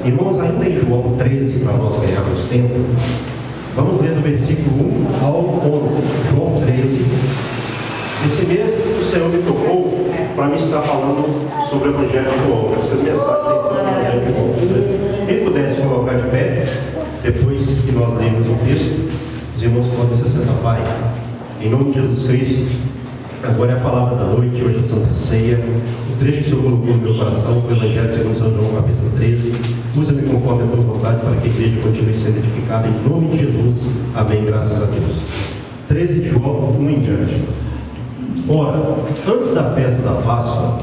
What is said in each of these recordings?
Irmãos, ainda em João 13, para nós ganharmos tempo, vamos ler do versículo 1 ao 11. João 13. Esse mês o Senhor me tocou para me estar falando sobre o Evangelho de João. As mensagens têm sido o Evangelho de João. Quem pudesse colocar de pé, depois que nós lemos o texto, os irmãos podem se sentar. Pai, em nome de Jesus Cristo, agora é a palavra da noite, hoje é a Santa Ceia. O trecho que o Senhor colocou no meu coração foi o Evangelho segundo São João, capítulo 13. Usa-me conforme a tua vontade para que a igreja continue sendo edificada em nome de Jesus. Amém, graças a Deus. 13 de João, 1 em diante. Ora, antes da festa da Páscoa,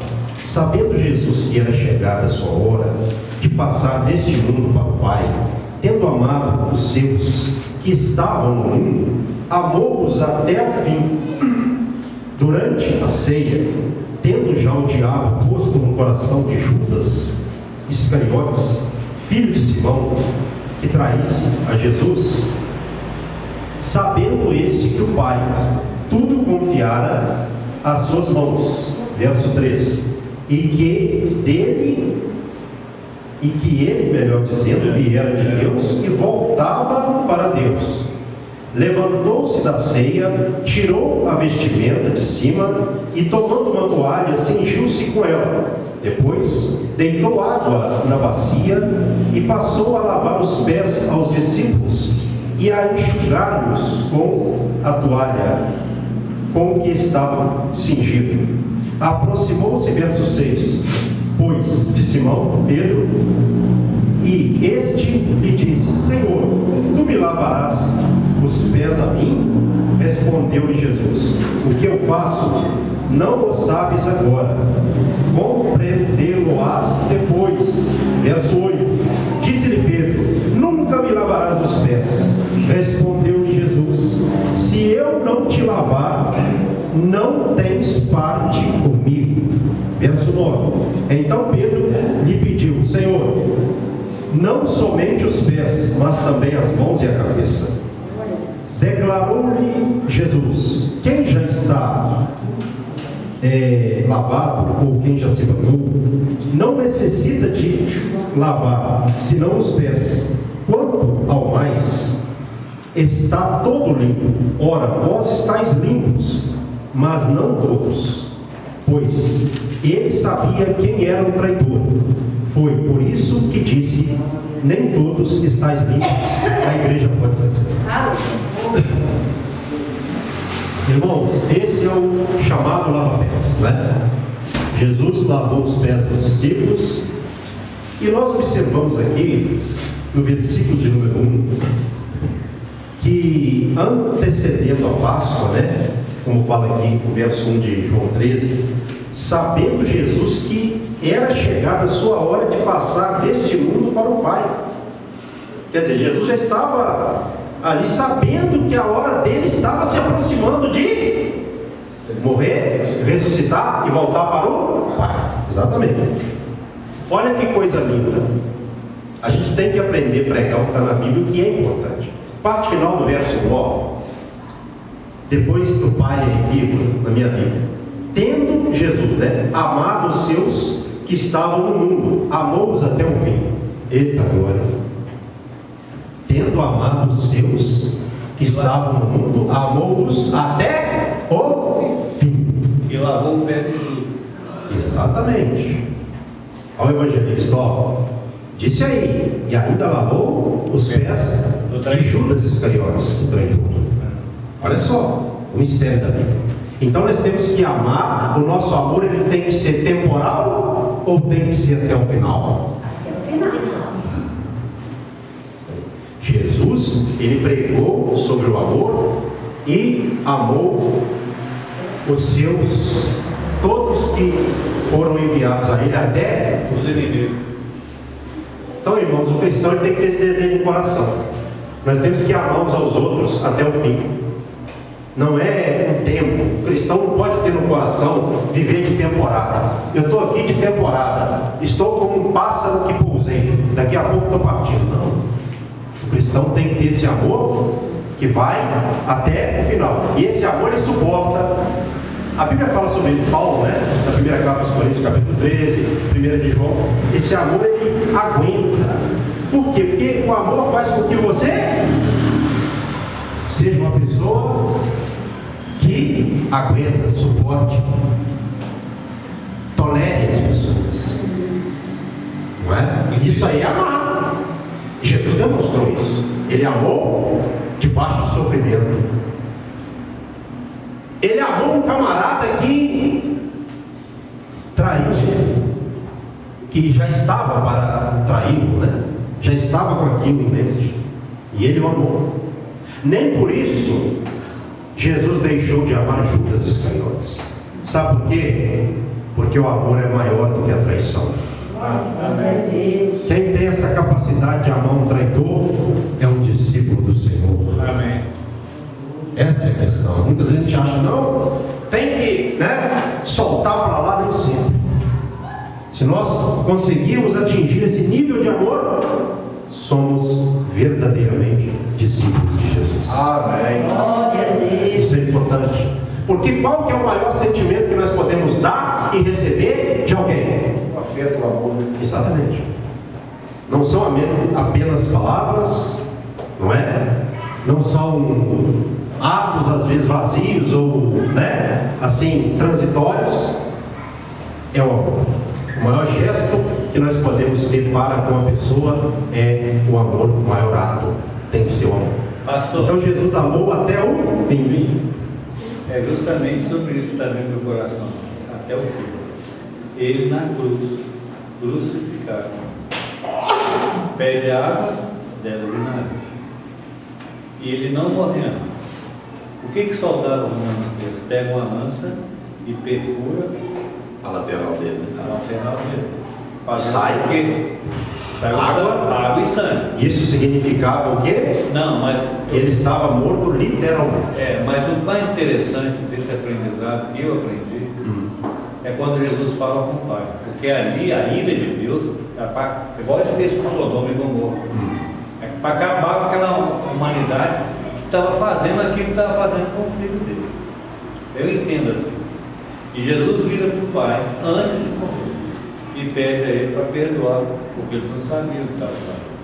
sabendo Jesus que era chegada a sua hora de passar deste mundo para o Pai, tendo amado os seus que estavam no mundo, amou-os até o fim. Durante a ceia, tendo já o diabo posto no coração de Judas Iscariotes, filho de Simão, que traísse a Jesus, sabendo este que o Pai tudo confiara às suas mãos, verso 3, e que ele, melhor dizendo, viera de Deus e voltava para Deus. Levantou-se da ceia, tirou a vestimenta de cima e, tomando uma toalha, cingiu-se com ela. Depois, deitou água na bacia e passou a lavar os pés aos discípulos e a enxugar-los com a toalha com que estava cingido. Aproximou-se, verso 6, pois, de Simão Pedro, e este lhe disse: Senhor, tu me lavarás os pés a mim? Respondeu-lhe Jesus: o que eu faço não o sabes agora, compreendê-lo-ás depois. Verso 8, disse-lhe Pedro: nunca me lavarás os pés. Respondeu-lhe Jesus: se eu não te lavar, não tens parte comigo. Verso 9, então Pedro lhe pediu: Senhor, não somente os pés, mas também as mãos e a cabeça. Declarou-lhe Jesus: quem já está lavado, ou quem já se banhou, não necessita de lavar, senão os pés. Quanto ao mais, está todo limpo. Ora, vós estáis limpos, mas não todos. Pois ele sabia quem era o traidor. Foi por isso que disse: nem todos estáis limpos. A igreja pode ser assim. Irmãos, esse é o chamado lava-pés, né? Jesus lavou os pés dos discípulos. E nós observamos aqui, no versículo de número 1, que antecedendo a Páscoa, né? Como fala aqui o verso 1 de João 13, sabendo Jesus que era chegada a sua hora de passar deste mundo para o Pai. Quer dizer, Jesus já estava ali sabendo que a hora dele estava se aproximando de morrer, ressuscitar e voltar para o Pai. Exatamente. Olha que coisa linda. A gente tem que aprender a pregar o que está na Bíblia, o que é importante. Parte final do verso 9. Depois do Pai é vírgula na minha Bíblia. Tendo Jesus, né, amado os seus que estavam no mundo, amou-os até o fim. Eita glória! Tendo amado os seus que estavam no mundo, amou-os até o fim. E lavou o pé de Judas. Exatamente. Ao evangelista, ó, disse aí, e ainda lavou os pés de Judas Iscariotes, o traidor. Olha só o mistério da Bíblia. Então nós temos que amar. O nosso amor, ele tem que ser temporal ou tem que ser até o final? Até o final. Jesus, ele pregou sobre o amor e amou os seus, todos que foram enviados a ele, até Os inimigos. Então, irmãos, o cristão, ele tem que ter esse desejo no coração. Nós temos que amar uns aos outros até o fim. Não é um tempo. O cristão não pode ter no coração viver de temporada. Eu estou aqui de temporada, estou como um pássaro que pousei, daqui a pouco estou partindo. Não. O cristão tem que ter esse amor que vai até o final. E esse amor, ele suporta. A Bíblia fala sobre ele, Paulo, né? Na primeira carta aos Coríntios, capítulo 13, 1 de João. Esse amor, ele aguenta. quê? Porque o amor faz com que você seja uma pessoa que aguenta, suporte, tolere as pessoas. Não é? Isso aí é amar. Jesus demonstrou isso. Ele amou debaixo do sofrimento. Ele amou um camarada que traiu ele, que já estava para traí-lo, né? Já estava com aquilo em mente, e ele o amou. Nem por isso Jesus deixou de amar Judas Iscariotes. Sabe por quê? Porque o amor é maior do que a traição. Quem tem essa capacidade de amar um traidor é um discípulo do Senhor. Amém. Essa é a questão. Muitas vezes a gente acha, não, tem que, né, soltar para lá, nem sempre. Se nós conseguirmos atingir esse nível de amor, somos verdadeiramente discípulos de Jesus. Amém. Isso é importante. Porque qual que é o maior sentimento que nós podemos dar e receber de alguém? O afeto, o amor. Exatamente. Não são apenas palavras, não é? Não são atos às vezes vazios ou, né, assim, transitórios. É o amor. O maior gesto que nós podemos ter para com a pessoa é o amor. O maior ato tem que ser o amor. Pastor, então Jesus amou até o fim. é justamente sobre isso que está dentro do coração, até o fim. Ele na cruz, crucificado, pede a água dela de nada. E ele não morrendo. O que soldado romano fez? Pega uma lança e perfura A lateral dele. a lateral dele. Sai o quê? Sai água e sangue. Isso significava o quê? Não, mas Ele estava morto literalmente. mas o mais interessante desse aprendizado que eu aprendi é quando Jesus fala com o Pai. Porque ali a ira de Deus, igual ele fez com Sodoma e Gomorra, é para acabar com aquela humanidade que estava fazendo aquilo que estava fazendo com o filho dele. Eu entendo assim. E Jesus vira para o Pai antes de morrer e pede a ele para perdoar, porque eles não sabiam o que estava fazendo.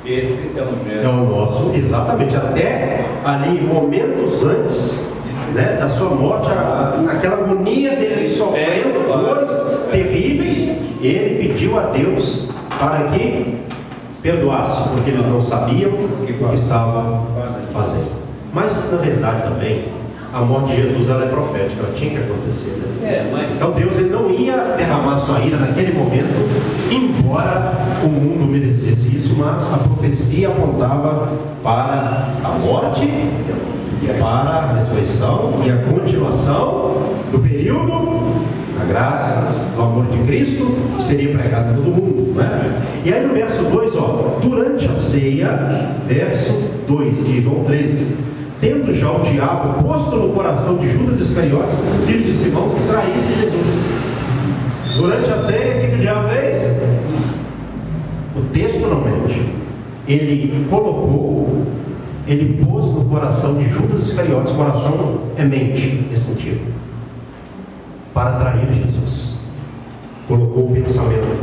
Esse é um gesto. É o nosso, exatamente, até ali, momentos antes, né, da sua morte, aquela agonia dele sofrendo dores terríveis, ele pediu a Deus para que perdoasse, porque eles não sabiam o que estavam fazendo. Mas, na verdade, também, a morte de Jesus ela é profética, ela tinha que acontecer. Né? Então Deus ele não ia derramar sua ira naquele momento, embora o mundo merecesse isso, mas a profecia apontava para a morte, para a ressurreição e a continuação do período da graça, do amor de Cristo, que seria pregado a todo mundo. Né? E aí no verso 2, durante a ceia, verso 2 de João 13, tendo já o diabo posto no coração de Judas Iscariotes, filho de Simão, que traísse Jesus. Durante a ceia, o que o diabo fez? O texto não mente. Ele pôs no coração de Judas Iscariotes, coração é mente, nesse sentido, para trair Jesus. Colocou o pensamento.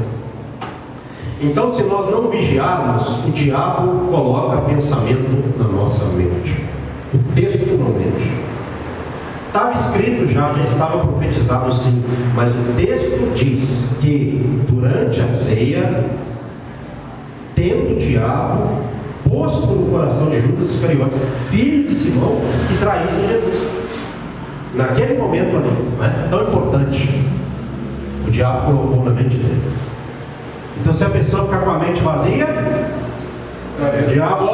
Então, se nós não vigiarmos, o diabo coloca pensamento na nossa mente. O texto não mente. Estava escrito já estava profetizado sim, mas o texto diz que durante a ceia, tendo o diabo posto no coração de Judas Iscariotes, filho de Simão, que traísse Jesus. Naquele momento ali, não é tão importante, o diabo colocou na mente dele. Então, se a pessoa ficar com a mente vazia, o diabo,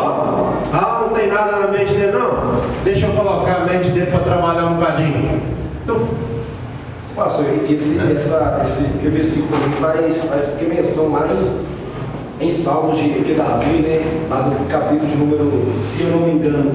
não tem nada na mente dele, não. Deixa eu colocar a mente dele para trabalhar um bocadinho. Então, pastor, esse versículo faz menção lá em Salmos de Davi, né? Lá no capítulo de número, se eu não me engano,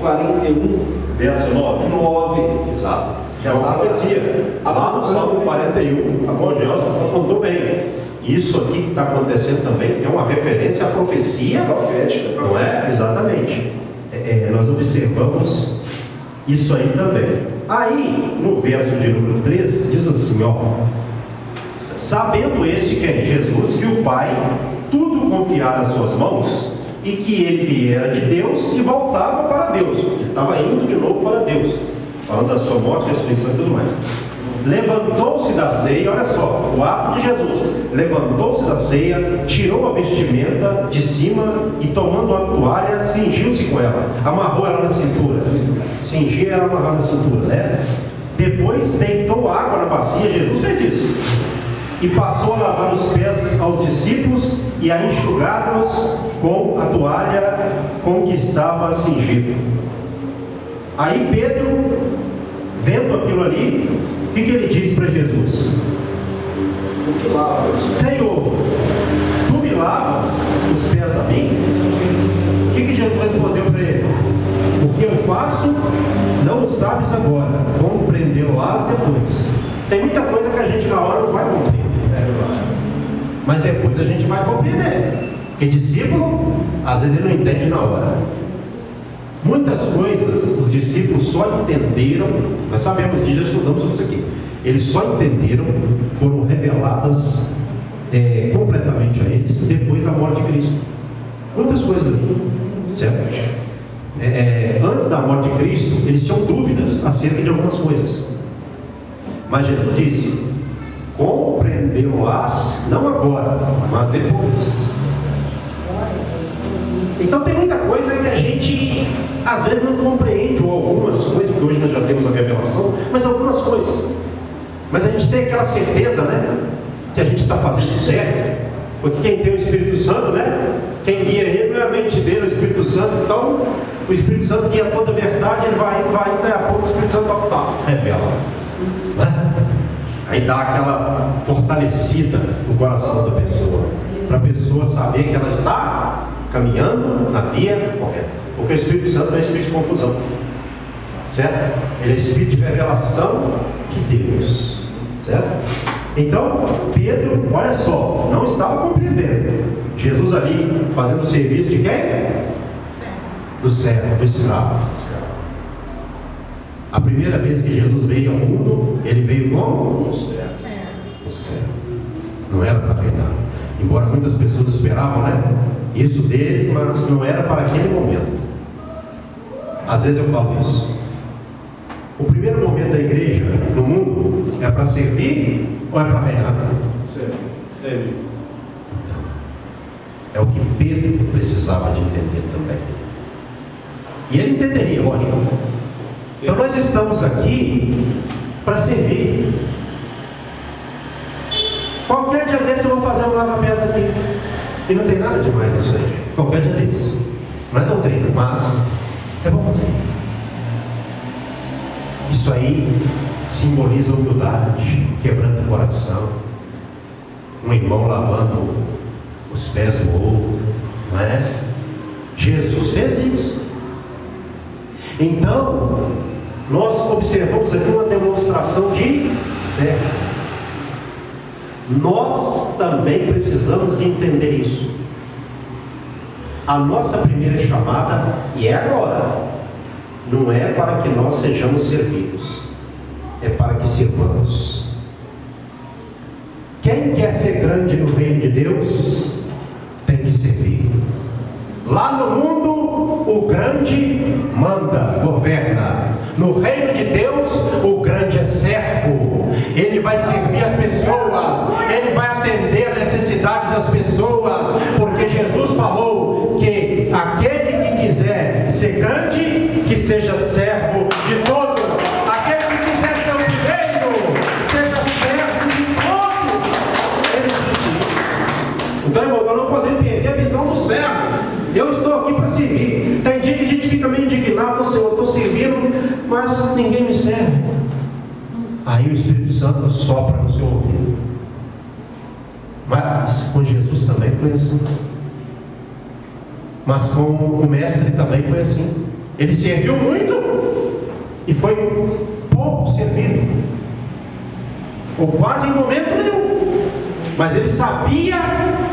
41, verso 9. Exato. É uma profecia. Lá no Salmo 41, a voz de Deus contou bem. Isso aqui que está acontecendo também é uma referência à profecia profética, não é? Exatamente. Nós observamos isso aí também. Aí, no verso de número 13, diz assim, sabendo este que é Jesus, que o Pai tudo confiado às suas mãos, e que ele viera de Deus e voltava para Deus. Ele estava indo de novo para Deus, falando da sua morte, ressurreição e tudo mais. Levantou-se da ceia, olha só, o ato de Jesus. Levantou-se da ceia, tirou a vestimenta de cima e, tomando uma toalha, cingiu-se com ela, amarrou ela na cintura. Cingir era amarrar na cintura, né? Depois deitou água na bacia, Jesus fez isso, e passou a lavar os pés aos discípulos e a enxugá-los com a toalha com que estava cingido. Aí Pedro, vendo aquilo ali, o que ele disse para Jesus? O que lava? Senhor, tu me lavas os pés a mim? O que Jesus respondeu para ele? O que eu faço, não o sabes agora, compreendê-lo-ás depois. Tem muita coisa que a gente na hora não vai compreender, mas depois a gente vai compreender. Porque discípulo, às vezes ele não entende na hora. Muitas coisas os discípulos só entenderam, nós sabemos disso, já estudamos sobre isso aqui. Eles só entenderam, foram reveladas completamente a eles depois da morte de Cristo. Muitas coisas ali, certo? Antes da morte de Cristo, eles tinham dúvidas acerca de algumas coisas. Mas Jesus disse: compreendê-lo-ás, não agora, mas depois. Então tem muita coisa que a gente às vezes não compreende, ou algumas coisas que hoje nós já temos a revelação, mas algumas coisas. Mas a gente tem aquela certeza, né, que a gente está fazendo certo, porque quem tem o Espírito Santo, né, quem guia ele não é a mente dele, é o Espírito Santo. Então o Espírito Santo guia toda a verdade, ele vai, daí a pouco o Espírito Santo revela, né? Aí dá aquela fortalecida no coração da pessoa, para a pessoa saber que ela está caminhando na via correta. Porque o Espírito Santo não é espírito de confusão, certo? Ele é espírito de revelação de Deus, certo? Então Pedro, olha só, não estava compreendendo Jesus ali fazendo o serviço de quem? Do servo, do escravo. A primeira vez que Jesus veio ao mundo, ele veio como? O servo. O servo. Não era para reinar. Embora muitas pessoas esperavam, né, isso dele, mas não era para aquele momento. Às vezes eu falo isso. O primeiro momento da igreja no mundo é para servir ou é para reinar? Servir. É o que Pedro precisava de entender também. E ele entenderia, lógico. Então nós estamos aqui para servir. Qualquer dia desse eu vou fazer um lava-pés aqui. E não tem nada demais nisso aí. Qualquer dia desse. Não é doutrina, mas é bom fazer. Isso aí simboliza humildade, quebrando o coração. Um irmão lavando os pés do outro. Não é? Jesus fez isso. Então, nós observamos aqui uma demonstração de servo. Nós também precisamos de entender isso. A nossa primeira chamada, e é agora, não é para que nós sejamos servidos, é para que sirvamos. Quem quer ser grande no reino de Deus, tem que servir. Lá no mundo, o grande manda, governa. No reino de Deus, o grande é servo. Ele vai servir as pessoas, ele vai atender a necessidade das pessoas, porque Jesus falou que aquele que quiser ser grande, que seja servo de todos. Aquele que quiser ser o primeiro, seja servo de todos. Ele disse isso. Então, irmão, nós não podemos perder a visão do servo. Eu estou aqui para servir. Tem dia que a gente fica meio indignado, Senhor, eu estou servindo, mas ninguém me serve. Aí o Espírito Santo sopra no seu ouvido. Mas com Jesus também foi assim. Mas com o mestre também foi assim. Ele serviu muito e foi pouco servido, ou quase em momento nenhum. Mas ele sabia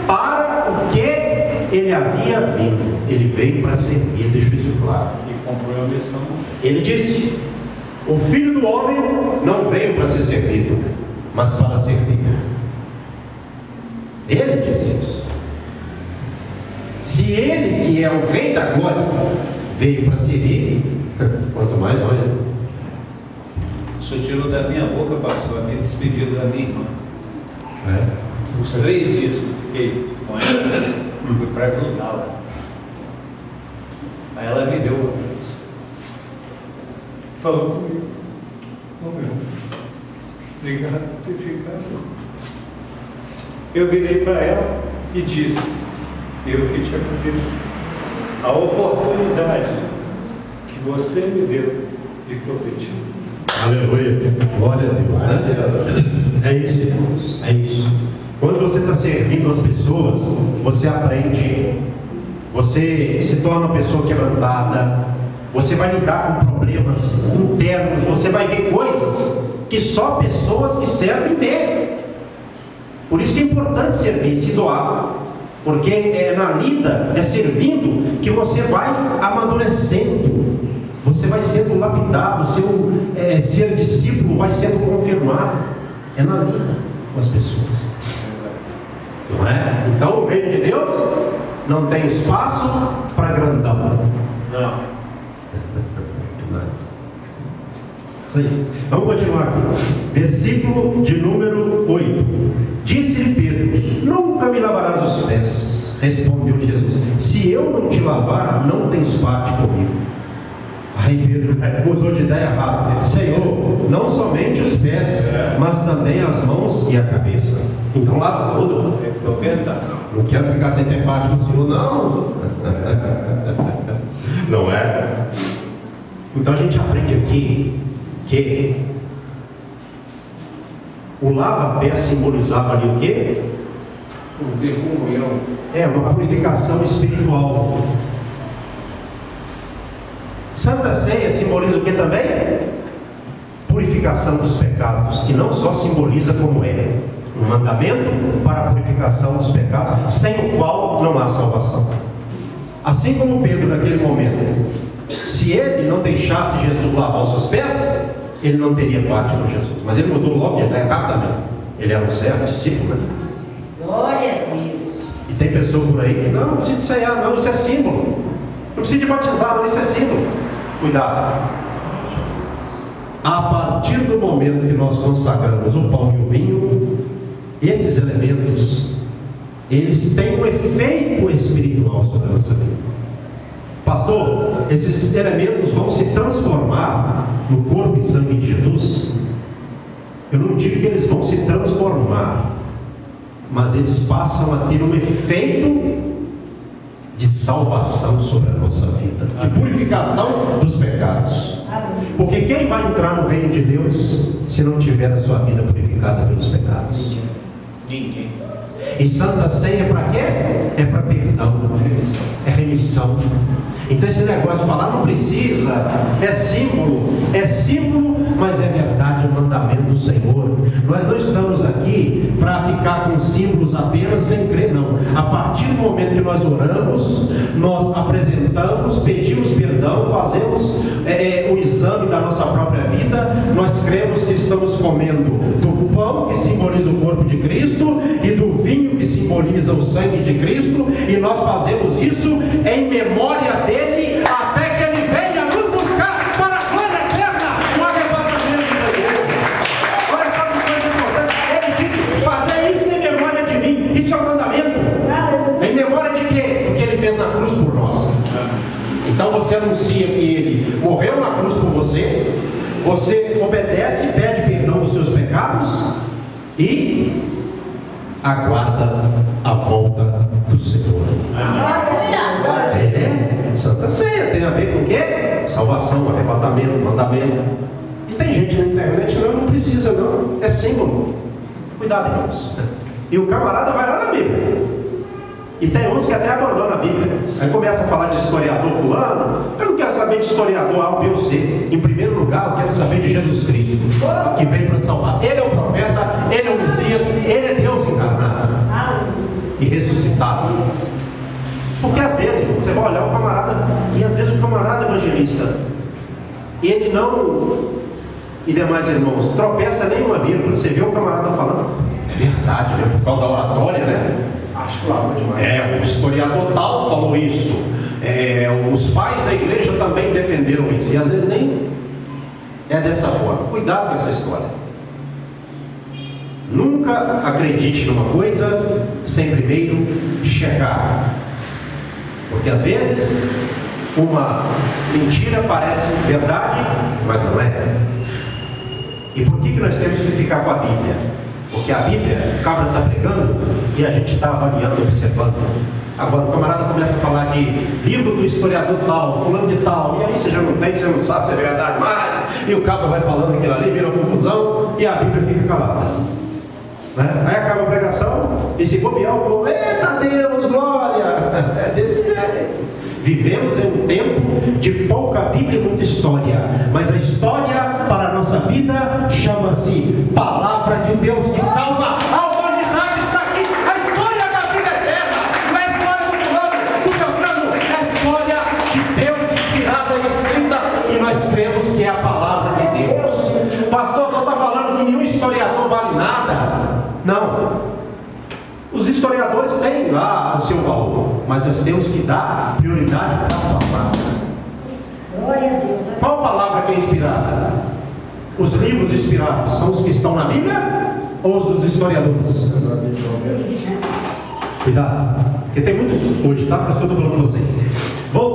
para o que ele havia vindo. Ele veio para servir, ele deixou isso claro. E cumpriu a missão. Ele disse: o Filho do Homem não veio para ser servido, mas para servir. Ele disse isso. Se Ele, que é o Rei da Glória, veio para servir, quanto mais nós. O senhor tirou da minha boca, pastor, a minha despedida da minha irmã. Os 3 dias que eu fiquei com ela, fui para ajudá-la. Aí ela me deu uma vez. Falou comigo. Meu, obrigado por ter ficado. Eu virei para ela e disse: eu que te agradeço a oportunidade que você me deu de competir. Aleluia, glória a Deus, né? É isso, irmãos, é isso. Quando você está servindo as pessoas, você aprende, você se torna uma pessoa quebrantada, você vai lidar com problemas internos, você vai ver coisas que só pessoas que servem veem. Por isso que é importante servir, se doar, porque é na lida, é servindo, que você vai amadurecendo, você vai sendo lapidado, seu ser discípulo vai sendo confirmado. É na lida com as pessoas, não é? Então o reino de Deus não tem espaço para grandão. Não. Isso aí. Vamos continuar aqui. Versículo de número 8. Disse-lhe Pedro: nunca me lavarás os pés. Respondeu Jesus: se eu não te lavar, não tens parte comigo. Aí Pedro mudou de ideia rápido. Senhor, não somente os pés, mas também as mãos e a cabeça. Então lava tudo. Não quero ficar sem ter parte do Senhor, não. Não é? Então a gente aprende aqui que o lava-pé simbolizava ali o quê? O de comunhão. Uma purificação espiritual. Santa Ceia simboliza o que também? Purificação dos pecados, que não só simboliza como é um mandamento para a purificação dos pecados, sem o qual não há salvação. Assim como Pedro naquele momento, se ele não deixasse Jesus lavar os seus pés, ele não teria parte com Jesus. Mas ele mudou logo de ideia rapidamente. Ele era um servo, discípulo, né? Glória a Deus. E tem pessoa por aí que não precisa de ceiar, não, isso é símbolo. Não precisa de batizar, não, isso é símbolo. Cuidado. A partir do momento que nós consagramos o pão e o vinho, esses elementos, eles têm um efeito espiritual sobre a nossa vida. Pastor, esses elementos vão se transformar no corpo e sangue de Jesus? Eu não digo que eles vão se transformar, mas eles passam a ter um efeito de salvação sobre a nossa vida, de purificação dos pecados. Porque quem vai entrar no reino de Deus se não tiver a sua vida purificada pelos pecados? Ninguém. E Santa Ceia é para quê? É para perdão, é remissão. Então esse negócio de falar não precisa, é símbolo, mas é verdade, é o mandamento do Senhor. Nós não estamos aqui para ficar com símbolos apenas sem crer, não. A partir do momento que nós oramos, nós apresentamos, pedimos perdão, fazemos o exame da nossa própria vida, nós cremos que estamos comendo do pão que simboliza o corpo de Cristo e do vinho que simboliza o sangue de Cristo, e nós fazemos isso em memória dele, até que ele venha nos buscar para a glória eterna, o arrebatamento de Deus. Olha só que coisa importante, ele diz: fazer isso em memória de mim. Isso é um mandamento. Em memória de quê? Do que ele fez na cruz por nós. Então você anuncia que ele morreu na cruz por você, você obedece, pede perdão dos seus pecados e aguarda a volta do Senhor. Santa Ceia tem a ver com o quê? Salvação, arrebatamento, mandamento. E tem gente na internet que não precisa, não. É símbolo. Cuidado, irmãos. E o camarada vai lá na Bíblia. E tem uns que até abandonam a Bíblia. Aí começa a falar de historiador fulano. Eu não quero saber de historiador A, B ou C. Em primeiro lugar, eu quero saber de Jesus Cristo, que veio para salvar. Ele é o profeta, ele é o Messias, ele é Deus encarnado e ressuscitado. Porque às vezes você vai olhar o camarada, e às vezes o camarada evangelista, ele não, e demais irmãos, tropeça nenhuma Bíblia. Você vê o camarada falando, é verdade, né? Por causa da oratória, né? Articulava demais. O historiador tal falou isso. Os pais da igreja também defenderam isso. E às vezes nem é dessa forma. Cuidado com essa história. Nunca acredite numa coisa sem primeiro checar. Porque às vezes uma mentira parece verdade, mas não é. E por que nós temos que ficar com a Bíblia? Porque a Bíblia, o cabra está pregando e a gente está avaliando, observando. Agora o camarada começa a falar de livro do historiador tal, fulano de tal, e aí você já não tem, você não sabe se é verdade mais, e o cabra vai falando aquilo ali, vira uma confusão, e a Bíblia fica calada. Né? Aí acaba a pregação, e se bobear o povo, eita Deus, glória! É desse jeito. Vivemos em um tempo de pouca Bíblia e muita história, mas a história para a nossa vida chama-se Palavra de Deus que salva. A humanidade está aqui, a história da vida eterna, não é a história do fulano, do Beltrano, é a história de Deus inspirada e escrita, e nós cremos que é a Palavra de Deus. Pastor só está falando que nenhum historiador vale nada. Não. Os historiadores têm lá o seu valor, mas nós temos que dar prioridade para a palavra. Glória a Deus. Qual palavra que é inspirada? Os livros inspirados são os que estão na Bíblia ou os dos historiadores? Cuidado, porque tem muitos hoje, tá? Por isso que eu estou falando com vocês. Voltando.